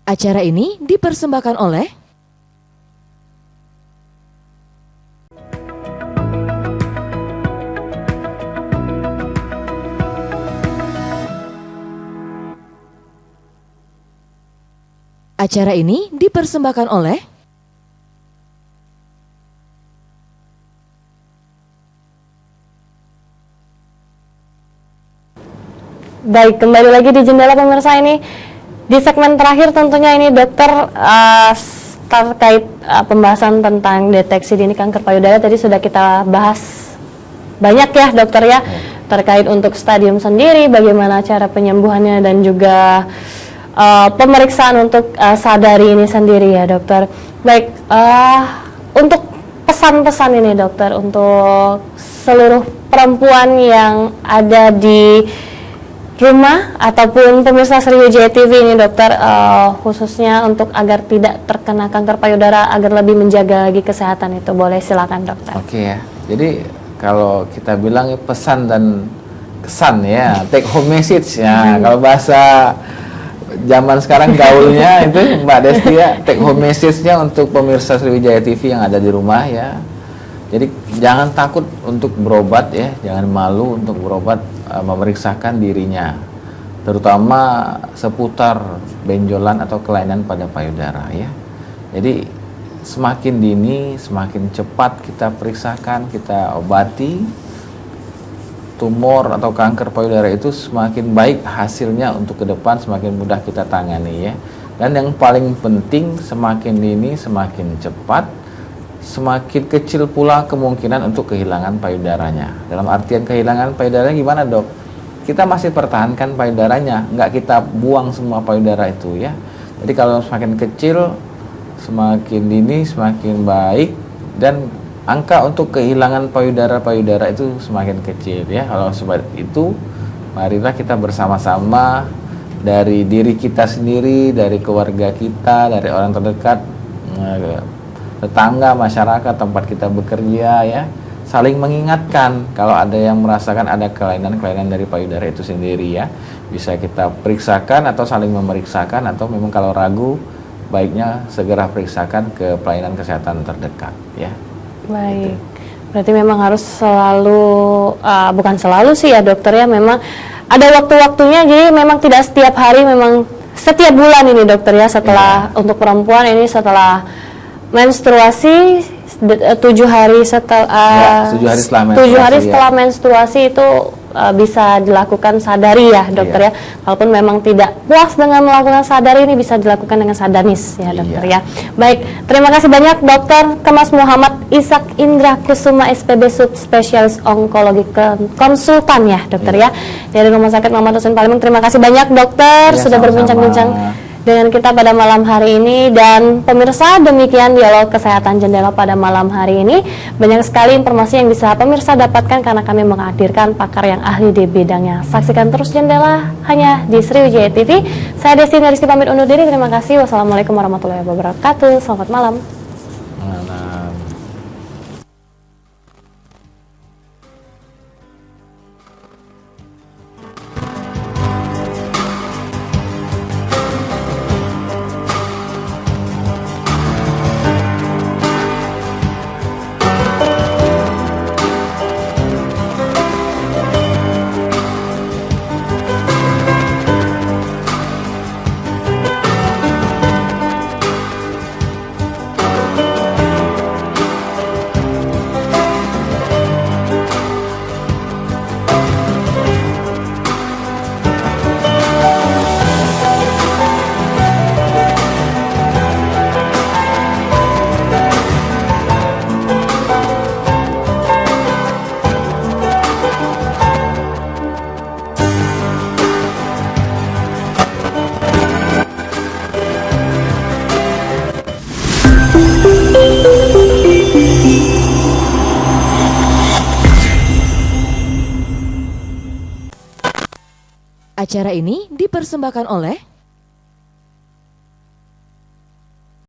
Acara ini dipersembahkan oleh Acara ini dipersembahkan oleh Baik, kembali lagi di Jendela pemirsa ini. Di segmen terakhir tentunya ini dokter terkait pembahasan tentang deteksi dini kanker payudara tadi sudah kita bahas banyak ya dokter ya, terkait untuk stadium sendiri, bagaimana cara penyembuhannya dan juga pemeriksaan untuk sadari ini sendiri ya dokter. Baik, untuk pesan-pesan ini dokter untuk seluruh perempuan yang ada di rumah ataupun pemirsa Sriwijaya TV ini dokter, khususnya untuk agar tidak terkena kanker payudara, agar lebih menjaga lagi kesehatan itu, boleh silakan dokter. Oke ya, jadi kalau kita bilang pesan dan kesan ya, take home message ya, kalau bahasa zaman sekarang gaulnya itu Mbak Desti ya, take home message-nya untuk pemirsa Sriwijaya TV yang ada di rumah ya. Jadi jangan takut untuk berobat ya, jangan malu untuk berobat, memeriksakan dirinya, terutama seputar benjolan atau kelainan pada payudara ya. Jadi semakin dini, semakin cepat kita periksakan, kita obati tumor atau kanker payudara itu, semakin baik hasilnya untuk ke depan, semakin mudah kita tangani ya. Dan yang paling penting, semakin dini, semakin cepat, semakin kecil pula kemungkinan untuk kehilangan payudaranya. Dalam artian kehilangan payudaranya gimana dok? Kita masih pertahankan payudaranya, nggak kita buang semua payudara itu ya. Jadi kalau semakin kecil, semakin dini, semakin baik, dan angka untuk kehilangan payudara itu semakin kecil ya. Kalau sebab itu, marilah kita bersama-sama dari diri kita sendiri, dari keluarga kita, dari orang terdekat, tetangga, masyarakat, tempat kita bekerja ya, saling mengingatkan kalau ada yang merasakan ada kelainan-kelainan dari payudara itu sendiri ya, bisa kita periksakan atau saling memeriksakan, atau memang kalau ragu baiknya segera periksakan ke pelayanan kesehatan terdekat ya. Baik, berarti memang harus selalu, bukan selalu sih ya dokter ya, memang ada waktu-waktunya, jadi memang tidak setiap hari, memang setiap bulan ini dokter ya, setelah untuk perempuan ini setelah menstruasi 7 hari setelah 7 hari setelah menstruasi itu bisa dilakukan sadari ya dokter ya. Walaupun memang tidak puas dengan melakukan sadari, ini bisa dilakukan dengan sadanis ya dokter ya. Baik, terima kasih banyak dokter Kemas Muhammad Ishak Indra Kusuma SPB Subspesialis Onkologi Konsultan ya dokter ya, dari Rumah Sakit Muhammad Husain Palembang. Terima kasih banyak dokter sudah berbincang-bincang dengan kita pada malam hari ini. Dan pemirsa, demikian dialog kesehatan Jendela pada malam hari ini. Banyak sekali informasi yang bisa pemirsa dapatkan karena kami menghadirkan pakar yang ahli di bidangnya. Saksikan terus Jendela hanya di Sriwijaya TV. Saya Desti Rizky pamit undur diri. Terima kasih. Wassalamualaikum warahmatullahi wabarakatuh. Selamat malam. Acara ini dipersembahkan oleh